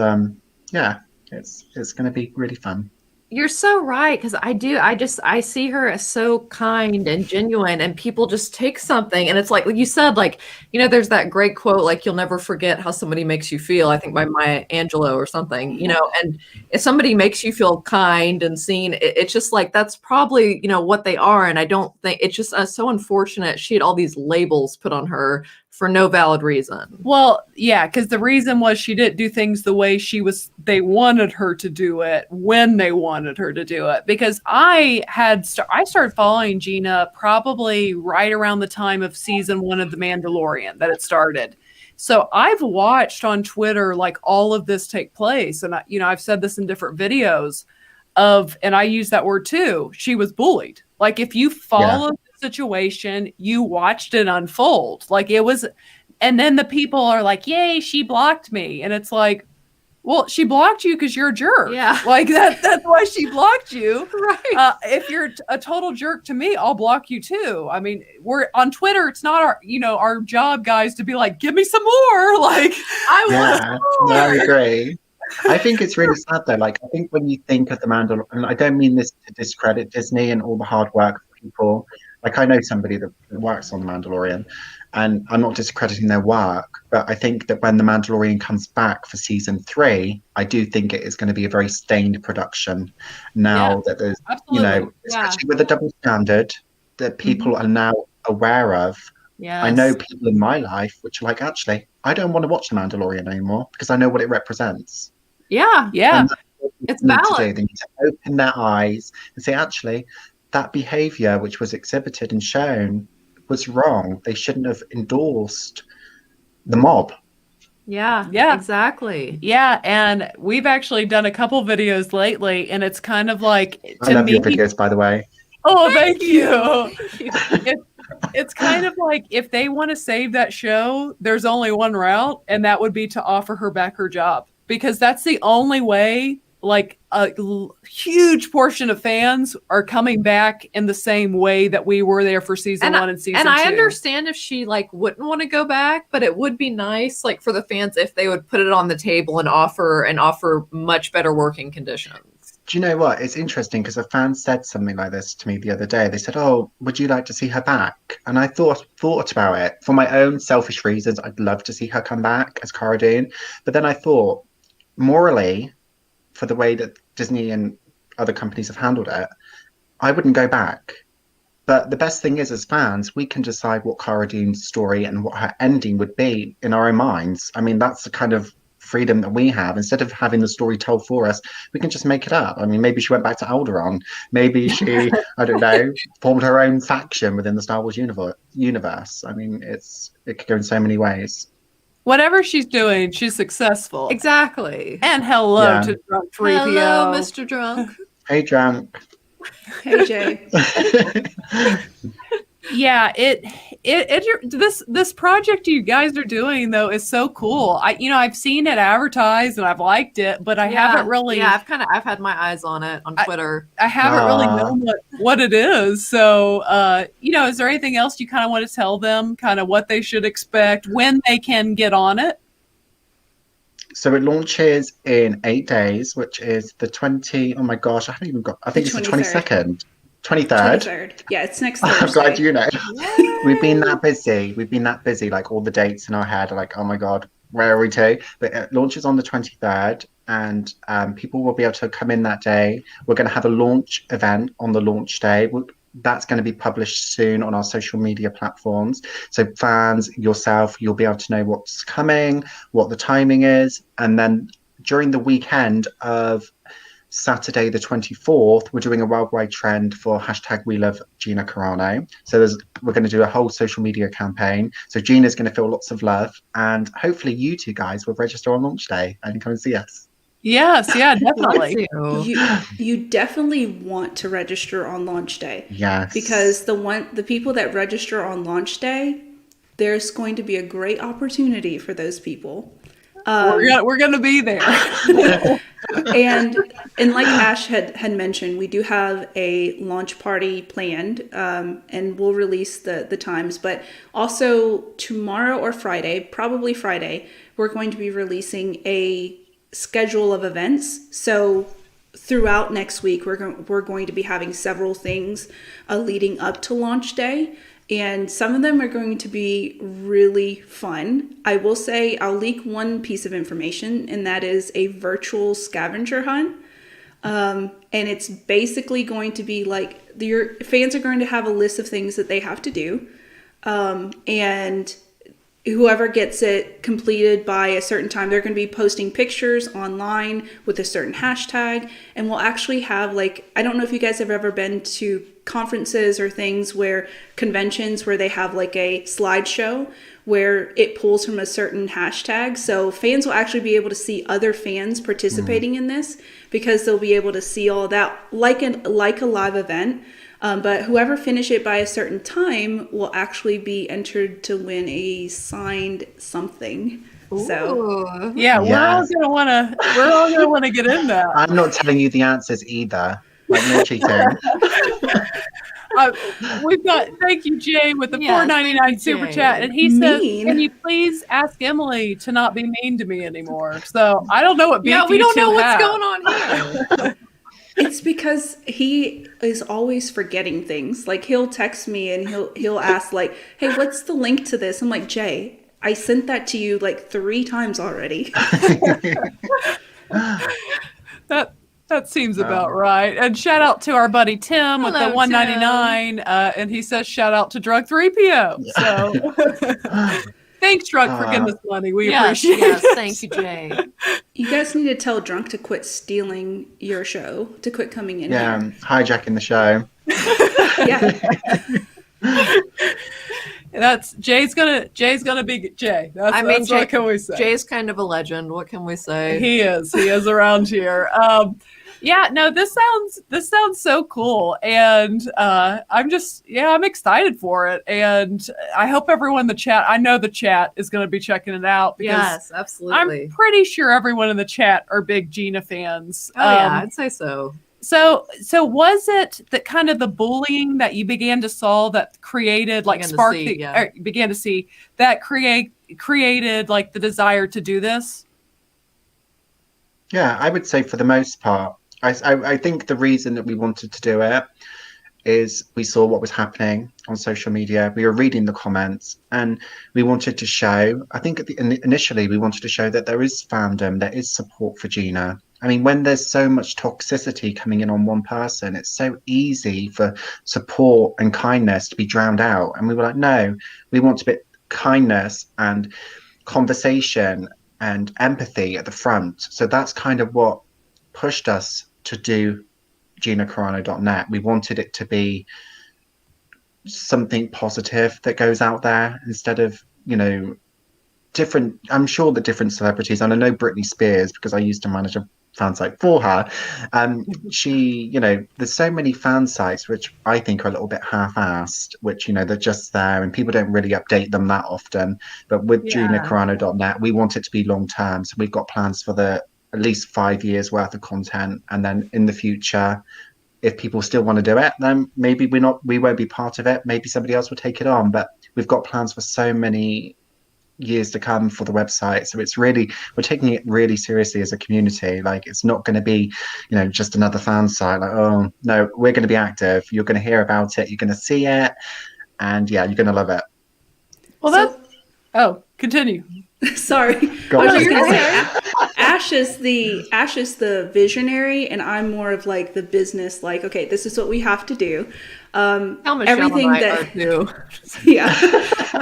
it's going to be really fun. You're so right, because I see her as so kind and genuine, and people just take something, and it's like you said, like, there's that great quote, like, you'll never forget how somebody makes you feel, I think by Maya Angelou or something, and if somebody makes you feel kind and seen, it's just like, that's probably, what they are. And I don't think, it's just so unfortunate she had all these labels put on her for no valid reason. Well, yeah, because the reason was she didn't do things the way they wanted her to do it when they wanted her to do it. Because I started following Gina probably right around the time of season 1 of The Mandalorian that it started. So I've watched on Twitter like all of this take place, and I've said this in different videos and I use that word too. She was bullied. Like, if you follow situation, you watched it unfold, like it was, and then the people are like, yay, she blocked me, and it's like, well, she blocked you because you're a jerk. Like that's why she blocked you. Right. If you're a total jerk to me, I'll block you too. We're on Twitter, it's not our job, guys, to be like, give me some more, like I want more. No, I agree. I think it's really sad though. Like, I think when you think of The Mandalorian, and I don't mean this to discredit Disney and all the hard work for people. Like, I know somebody that works on The Mandalorian, and I'm not discrediting their work, but I think that when The Mandalorian comes back for season 3, I do think it is going to be a very stained production. Now that there's, absolutely. especially with the double standard that people are now aware of. I know people in my life which are like, actually, I don't want to watch The Mandalorian anymore because I know what it represents. Yeah. And that's what It's they need to valid. do. They need to open their eyes and say, actually, that behavior which was exhibited and shown was wrong. They shouldn't have endorsed the mob. Yeah, exactly. Yeah, and we've actually done a couple videos lately, and it's kind of like, I love your videos, by the way. Oh, thank you. It's kind of like, if they want to save that show, there's only one route, and that would be to offer her back her job, because that's the only way. Like, a huge portion of fans are coming back in the same way that we were there for season 1 and season 2. And I understand if she like wouldn't want to go back, but it would be nice, like, for the fans if they would put it on the table and offer much better working conditions. Do you know what? It's interesting because a fan said something like this to me the other day. They said, "Oh, would you like to see her back?" And I thought about it for my own selfish reasons. I'd love to see her come back as Cara Dune, but then I thought, morally, for the way that Disney and other companies have handled it, I wouldn't go back. But the best thing is, as fans, we can decide what Cara Dune's story and what her ending would be in our own minds. I mean, that's the kind of freedom that we have. Instead of having the story told for us, we can just make it up. I mean, maybe she went back to Alderaan. Maybe she, I don't know, formed her own faction within the Star Wars universe. I mean, it could go in so many ways. Whatever she's doing, she's successful. Exactly. And hello to Drunk 3PO. Hello, Mr. Drunk. Hey, Drunk. Hey, Jay. Yeah, this project you guys are doing though is so cool. I've seen it advertised and I've liked it, but I haven't really. Yeah, I've had my eyes on it on Twitter. I haven't really known what it is. So, is there anything else you kind of want to tell them? Kind of what they should expect, when they can get on it? So it launches in 8 days, which is the 20. Oh my gosh, I haven't even got. I think it's the 22nd. 23rd. Yeah, it's next Thursday. I'm glad you know. We've been that busy. Like, all the dates in our head are like, oh my God, where are we to? But it launches on the 23rd, and people will be able to come in that day. We're going to have a launch event on the launch day. That's going to be published soon on our social media platforms. So fans, yourself, you'll be able to know what's coming, what the timing is. And then during the weekend of Saturday the 24th, we're doing a worldwide trend for #WeLoveGina Carano. So we're going to do a whole social media campaign. So Gina's going to feel lots of love, and hopefully you two guys will register on launch day and come and see us. Yes, yeah, definitely. You definitely want to register on launch day. Yes. Because the people that register on launch day, there's going to be a great opportunity for those people. We're gonna be there. and like Ash had mentioned, we do have a launch party planned, and we'll release the times. But also tomorrow or Friday, probably Friday, we're going to be releasing a schedule of events. So throughout next week, we're going to be having several things leading up to launch day. And some of them are going to be really fun. I will say, I'll leak one piece of information, and that is a virtual scavenger hunt. And it's basically going to be like, your fans are going to have a list of things that they have to do. And whoever gets it completed by a certain time, they're going to be posting pictures online with a certain hashtag. And we'll actually have, like, I don't know if you guys have ever been to conferences or conventions where they have like a slideshow where it pulls from a certain hashtag. So fans will actually be able to see other fans participating in this, because they'll be able to see all that like a live event. But whoever finish it by a certain time will actually be entered to win a signed something. Ooh. So yeah, we're all gonna wanna get in that. I'm not telling you the answers either. Like, no cheating. We've got, thank you, Jay, with the $4.99 super chat, and he says, "Can you please ask Emily to not be mean to me anymore?" So I don't know what. Yeah, we don't know what's going on here. It's because he is always forgetting things. Like he'll text me and he'll ask like, "Hey, what's the link to this?" I'm like, "Jay, I sent that to you like 3 times already." That that seems about right. And shout out to our buddy Tim with the Hello, 199, and he says shout out to Drug 3PO. So thanks, Drug, for getting us money. We appreciate Yes, it. thank you, Jay. You guys need to tell Drunk to quit stealing your show, to quit coming in Yeah, here. hijacking the show. Yeah. That's Jay's gonna be Jay. That's what can we say? Jay's kind of a legend. What can we say? He is around here. Yeah, no, this sounds so cool, and I'm excited for it, and I hope everyone in the chat. I know the chat is going to be checking it out because Yes, absolutely. I'm pretty sure everyone in the chat are big Gina fans. Oh yeah, I'd say so. So was it that kind of the bullying that you began to saw that created began to see that created like the desire to do this? Yeah, I would say for the most part. I think the reason that we wanted to do it is we saw what was happening on social media. We were reading the comments and we wanted to show, I think initially we wanted to show that there is fandom, there is support for Gina. I mean, when there's so much toxicity coming in on one person, it's so easy for support and kindness to be drowned out. And we were like, no, we want to put kindness and conversation and empathy at the front. So that's kind of what pushed us to do GinaCarano.net. We wanted it to be something positive that goes out there instead of, different. I'm sure that different celebrities, and I know Britney Spears because I used to manage a fan site for her. She, there's so many fan sites which I think are a little bit half-assed, which, they're just there and people don't really update them that often. But with GinaCarano.net, we want it to be long-term. So we've got plans for at least 5 years worth of content. And then in the future, if people still want to do it, then maybe we won't be part of it. Maybe somebody else will take it on. But we've got plans for so many years to come for the website. So we're taking it really seriously as a community. Like it's not going to be, just another fan site. Like, oh no, we're going to be active. You're going to hear about it. You're going to see it. And yeah, you're going to love it. Well, continue. Sorry. I was just going to say, Ash is the visionary, and I'm more of like the business. Like, okay, this is what we have to do. Everything that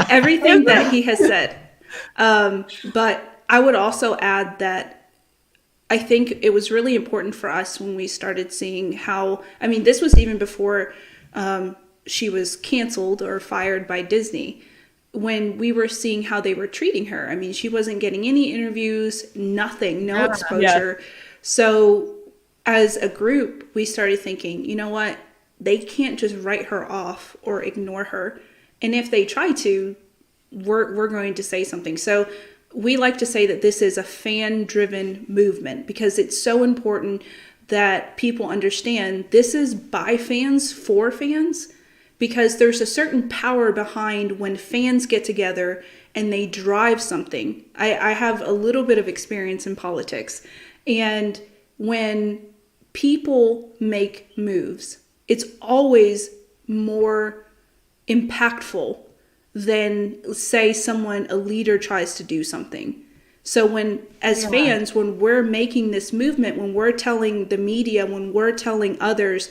everything that he has said. But I would also add that I think it was really important for us when we started seeing how. I mean, this was even before she was canceled or fired by Disney. When we were seeing how they were treating her. I mean, she wasn't getting any interviews, nothing, no exposure. Yeah. So as a group, we started thinking, you know what? They can't just write her off or ignore her. And if they try to, we're going to say something. So we like to say that this is a fan-driven movement because it's so important that people understand this is by fans for fans. Because there's a certain power behind when fans get together and they drive something. I have a little bit of experience in politics. And when people make moves, it's always more impactful than, say, a leader tries to do something. So as fans, when we're making this movement, when we're telling the media, when we're telling others,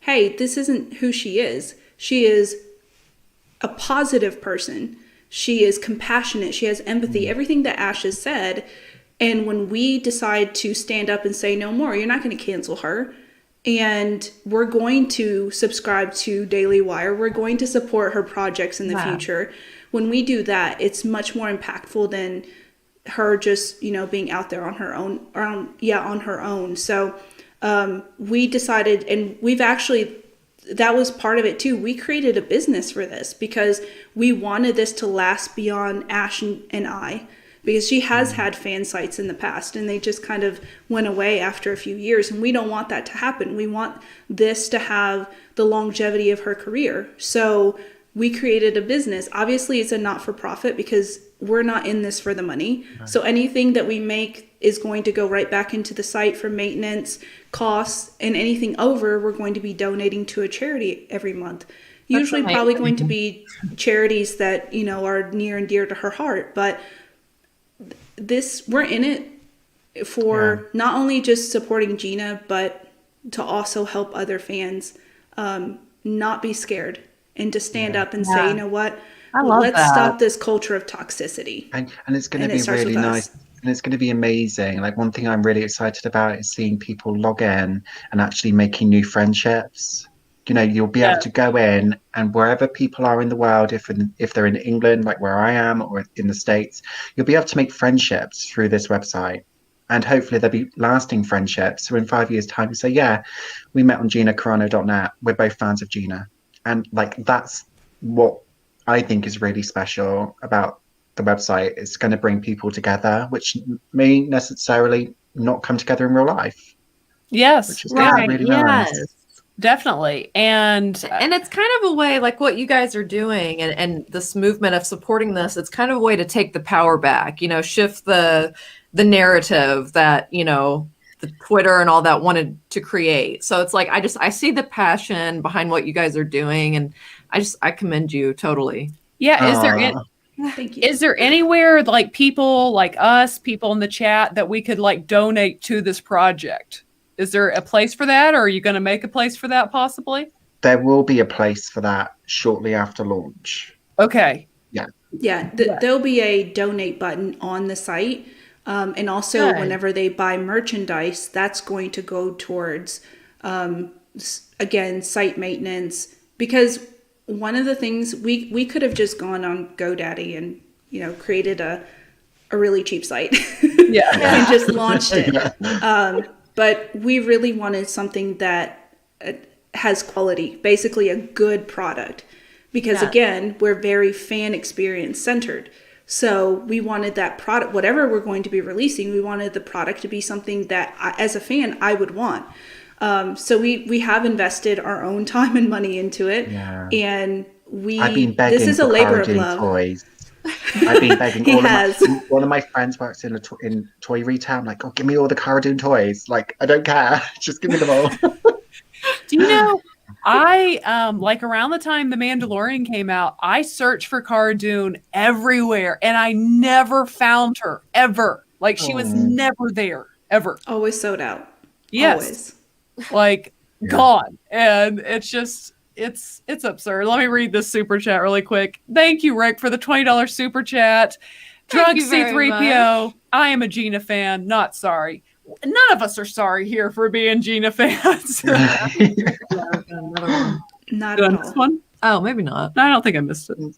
hey, this isn't who she is. She is a positive person. She is compassionate. She has empathy. Everything that Ash has said. And when we decide to stand up and say no more, you're not going to cancel her. And we're going to subscribe to Daily Wire. We're going to support her projects in the future. When we do that, it's much more impactful than her just, being out there on her own. On her own. So we decided, and we've actually... that was part of it too. We created a business for this because we wanted this to last beyond Ash and I, because she has had fan sites in the past and they just kind of went away after a few years, and we don't want that to happen. We want this to have the longevity of her career. So we created a business. Obviously it's a not-for-profit because we're not in this for the money. So anything that we make is going to go right back into the site for maintenance costs, and anything over, we're going to be donating to a charity every month. Usually probably going to be charities that, you know, are near and dear to her heart. But this, we're in it for not only just supporting Gina, but to also help other fans not be scared and to stand up and say, you know what, let's stop this culture of toxicity. And it's going to be really nice. And it's going to be amazing. Like, one thing I'm really excited about is seeing people log in and actually making new friendships. You know, you'll be able to go in, and wherever people are in the world, if they're in England, like where I am, or in the States, you'll be able to make friendships through this website. And hopefully there'll be lasting friendships. So in 5 years' time, you say, yeah, we met on GinaCarano.net. We're both fans of Gina. And like, that's what I think is really special about the website. It's going to bring people together, which may necessarily not come together in real life. Yes, which is really nice. Definitely. And it's kind of a way, like what you guys are doing, and this movement of supporting this, it's kind of a way to take the power back, you know, shift the narrative that, you know, the Twitter and all that wanted to create. So it's like, I see the passion behind what you guys are doing, and I commend you totally. Yeah. Thank you. Is there anywhere, like, people like us, people in the chat, that we could like donate to this project? Is there a place for that, or are you going to make a place for that possibly? There will be a place for that shortly after launch. Okay. There'll be a donate button on the site. And also whenever they buy merchandise, that's going to go towards, again, site maintenance. Because one of the things, we could have just gone on GoDaddy and, you know, created a really cheap site and just launched it. But we really wanted something that has quality, basically a good product. Because again, we're very fan experience centered. So we wanted that product, whatever we're going to be releasing, we wanted the product to be something that as a fan, I would want. So we have invested our own time and money into it. Yeah. And I've been begging this is a labor of love. Toys. I've been begging one of my friends works in toy retail. I'm like, oh, give me all the Cara Dune toys. Like, I don't care. Just give me them all. Do you know, I like around the time The Mandalorian came out, I searched for Cara Dune everywhere, and I never found her ever. Like, she was never there ever. Always sold out. Yes. Always. Like gone. And it's just it's absurd. Let me read this super chat really quick. Thank you, Rick, for the $20 super chat. Drunk C3PO. I am a Gina fan, not sorry. None of us are sorry here for being Gina fans. Not at all. This one? Oh, maybe not. I don't think I missed it.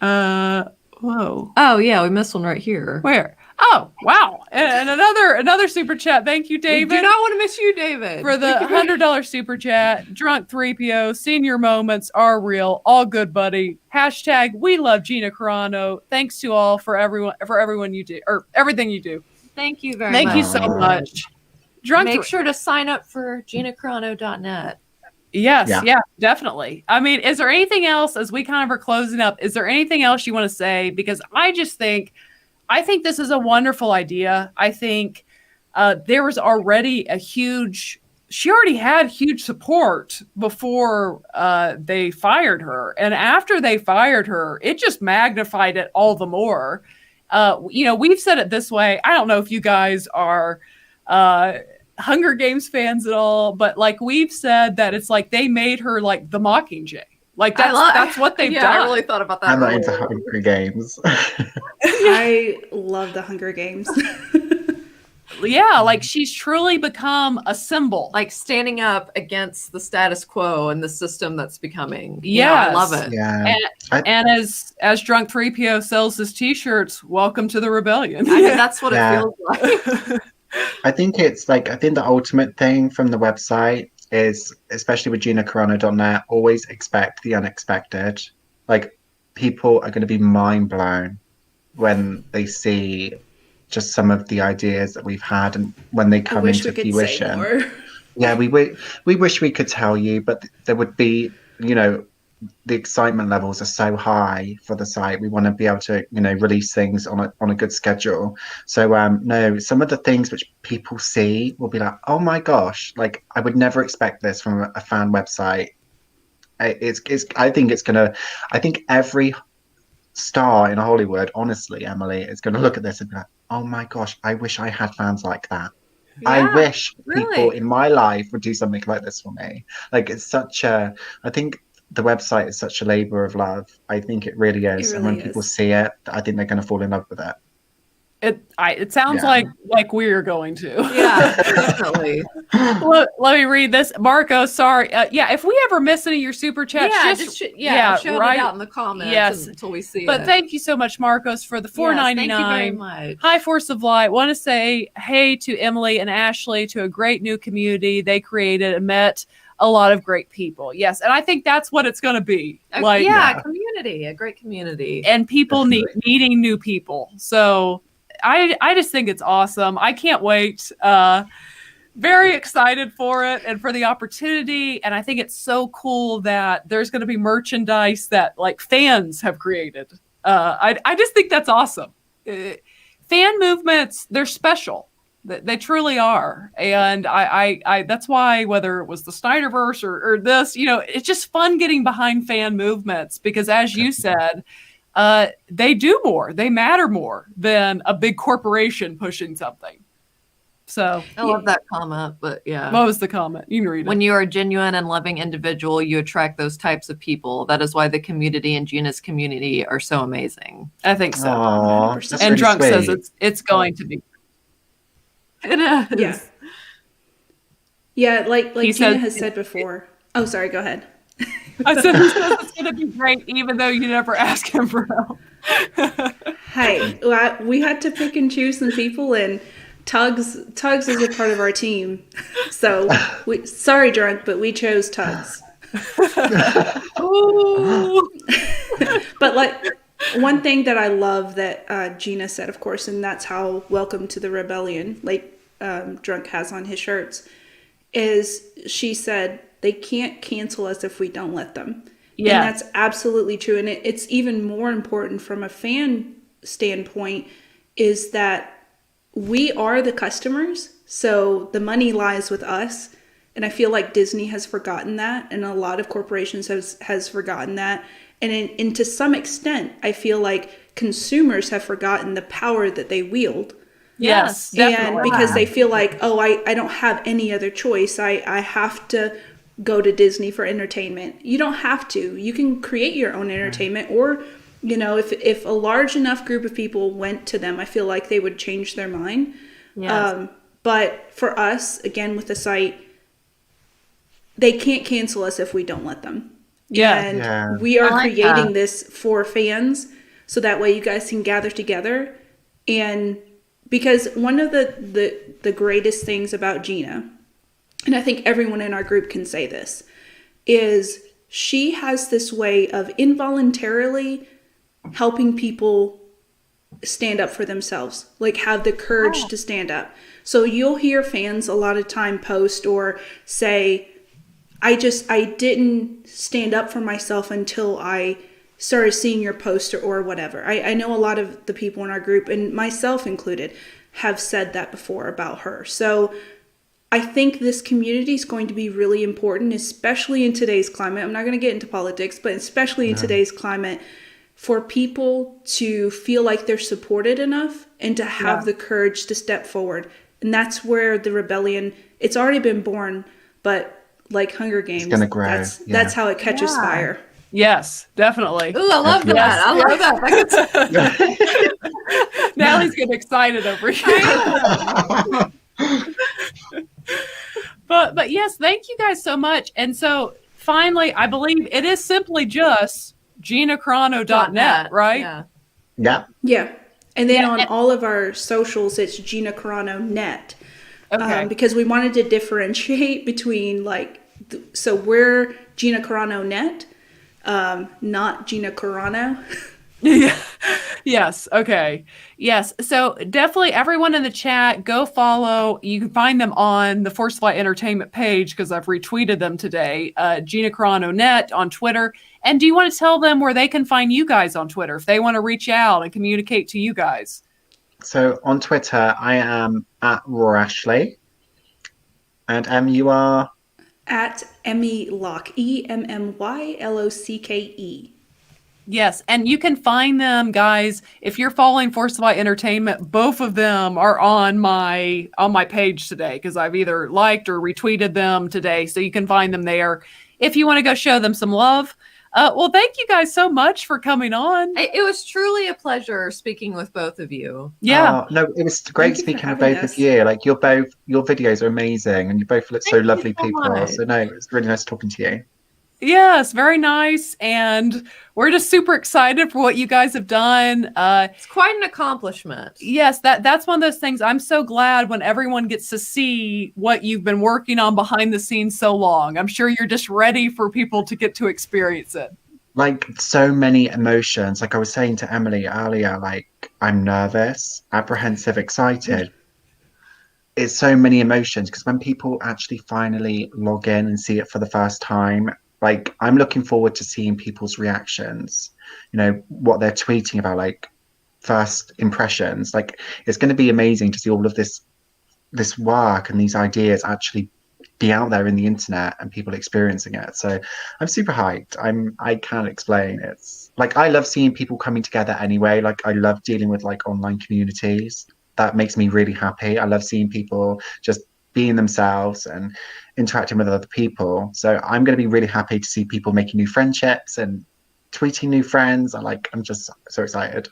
Whoa. Oh yeah, we missed one right here. Where? Oh, wow. And another super chat. Thank you, David. We do not want to miss you, David. For the $100 super chat. Drunk 3PO, senior moments are real. All good, buddy. Hashtag we love Gina Carano. Thanks to all for everyone you do, or everything you do. Thank you very much. Thank you so much. Make sure to sign up for GinaCarano.net. Yes, yeah, definitely. I mean, is there anything else, as we kind of are closing up, is there anything else you want to say? Because I think this is a wonderful idea. I think there was already she already had huge support before they fired her. And after they fired her, it just magnified it all the more. You know, we've said it this way. I don't know if you guys are Hunger Games fans at all, but like we've said that it's like they made her like the Mockingjay. Like that's what they've done. I really thought about that. I'm not into Hunger Games. I love the Hunger Games. Yeah, like she's truly become a symbol. Like standing up against the status quo and the system that's becoming. Yeah, I love it. Yeah. And as Drunk 3PO sells his t-shirts, welcome to the rebellion. I mean, that's what it feels like. I think the ultimate thing from the website is, especially with GinaCarano.net, always expect the unexpected. Like, people are going to be mind blown when they see just some of the ideas that we've had, and when they come into fruition. Yeah, we wish we could tell you, but there would be, you know, the excitement levels are so high for the site. We want to be able to, release things on a good schedule. So no, some of the things which people see will be like, oh my gosh, like I would never expect this from a fan website. I think it's gonna. I think every star in Hollywood, honestly, Emily, is gonna look at this and be like, oh my gosh, I wish I had fans like that. I Yeah, wish people really. in my life would do something like this for me. Like it's such a, I think the website is such a labor of love. I think it really It is. And when really people is. see it, I think they're going to fall in love with it. It sounds Yeah. like we're going to. Yeah, definitely. Let me read this. Marco, sorry. Yeah, if we ever miss any of your super chats, Yeah, just shout right. it out in the comments Yes. until we see But it. thank you so much, Marcos, for the $4.99. Thank you very much. High Force of Light. Want to say hey to Emily and Ashley, to a great new community they created and met a lot of great people. Yes, and I think that's what it's going to be. Community, a great community. And people meeting new people. So I just think it's awesome. I can't wait. Very excited for it and for the opportunity. And I think it's so cool that there's going to be merchandise that like fans have created. I just think that's awesome. Fan movements, they're special. They truly are. And I that's why whether it was the Snyderverse or this, it's just fun getting behind fan movements because as you said, they do more. They matter more than a big corporation pushing something. So I love that comment, but yeah. What was the comment? You can read it. When you are a genuine and loving individual, you attract those types of people. That is why the community and Gina's community are so amazing. I think so. Aww, and really Drunk sweet. says it's going to be. It is. Yeah. Yeah, like He Gina has said before. Oh, sorry, go ahead. I said it's going to be great, even though you never ask him for help. Hey, we had to pick and choose some people, and Tugs is a part of our team. So, sorry, Drunk, but we chose Tugs. But like one thing that I love that Gina said, of course, and that's how Welcome to the Rebellion, like Drunk has on his shirts, is she said they can't cancel us if we don't let them. Yeah. And that's absolutely true. And it's even more important from a fan standpoint is that we are the customers. So the money lies with us. And I feel like Disney has forgotten that. And a lot of corporations has forgotten that. And to some extent, I feel like consumers have forgotten the power that they wield. Yes, definitely. And because they feel like, oh, I don't have any other choice. I have to go to Disney for entertainment. You don't have to. You can create your own entertainment, or if a large enough group of people went to them, I feel like they would change their mind. Yes. But for us, again, with the site, they can't cancel us if we don't let them. Yeah. And we are creating this for fans, so that way you guys can gather together. And because one of the greatest things about Gina, and I think everyone in our group can say this, is she has this way of involuntarily helping people stand up for themselves, like have the courage to stand up. So you'll hear fans a lot of time post or say, I didn't stand up for myself until I started seeing your post or whatever. I know a lot of the people in our group, and myself included, have said that before about her. So I think this community is going to be really important, especially in today's climate. I'm not going to get into politics, but especially in today's climate, for people to feel like they're supported enough and to have the courage to step forward. And that's where the rebellion, it's already been born, but like Hunger Games, it's gonna grow. That's how it catches fire. Yes, definitely. Ooh, I love that. I love that. Natalie's getting excited over here. But yes, thank you guys so much. And so finally, I believe it is simply just GinaCarano.net, right? Yeah. Yeah. Yeah. And then on all of our socials, it's Gina Carano Net. Okay. Because we wanted to differentiate between so we're Gina Carano Net, not Gina Carano. Yeah. Yes. Okay. Yes. So definitely everyone in the chat, go follow. You can find them on the Force Flight Entertainment page because I've retweeted them today. Gina Carano Net on Twitter. And do you want to tell them where they can find you guys on Twitter if they want to reach out and communicate to you guys? So on Twitter, I am at Raw Ashley, and you are At Emmy Locke, EMMYLOCKE. Yes, and you can find them, guys. If you're following Force Flight Entertainment, both of them are on my page today because I've either liked or retweeted them today, so you can find them there if you want to go show them some love. Well, thank you guys so much for coming on. It was truly a pleasure speaking with both of you. Yeah, no, it was great speaking with both of you. Like your videos are amazing, and you both look so lovely people. So no, it's really nice talking to you. Yes, very nice. And we're just super excited for what you guys have done. It's quite an accomplishment. Yes, that's one of those things. I'm so glad when everyone gets to see what you've been working on behind the scenes so long. I'm sure you're just ready for people to get to experience it. Like so many emotions. Like I was saying to Emily earlier, like I'm nervous, apprehensive, excited. It's so many emotions because when people actually finally log in and see it for the first time, like I'm looking forward to seeing people's reactions, what they're tweeting about, like first impressions. Like it's going to be amazing to see all of this work and these ideas actually be out there in the internet and people experiencing it. So I'm super hyped. I can't explain. It's like I love seeing people coming together anyway. Like I love dealing with like online communities. That makes me really happy. I love seeing people just being themselves and interacting with other people. So I'm going to be really happy to see people making new friendships and tweeting new friends. I'm just so excited.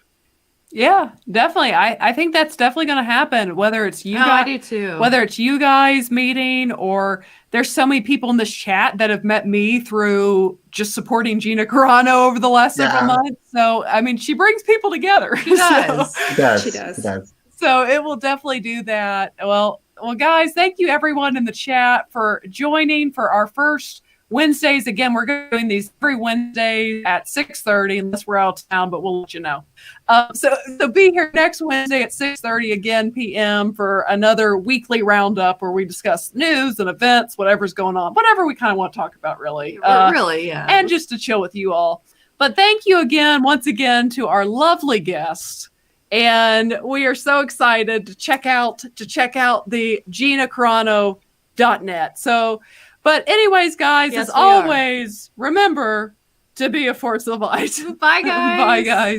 Yeah, definitely. I think that's definitely going to happen, whether it's you guys, I do too. Whether it's you guys meeting or there's so many people in this chat that have met me through just supporting Gina Carano over the last several months. So, I mean, she brings people together. She does. She does. So it will definitely do that. Well, guys, thank you everyone in the chat for joining for our first Wednesdays. Again, we're doing these every Wednesday at 6:30, unless we're out of town, but we'll let you know. So be here next Wednesday at 6:30 again p.m. for another weekly roundup where we discuss news and events, whatever's going on, whatever we kind of want to talk about, really. Really, yeah. And just to chill with you all. But thank you again, once again, to our lovely guests. And we are so excited to check out the GinaCarano.net. So, but anyways, guys, as always, remember to be a force of light. Bye, guys. Bye, guys.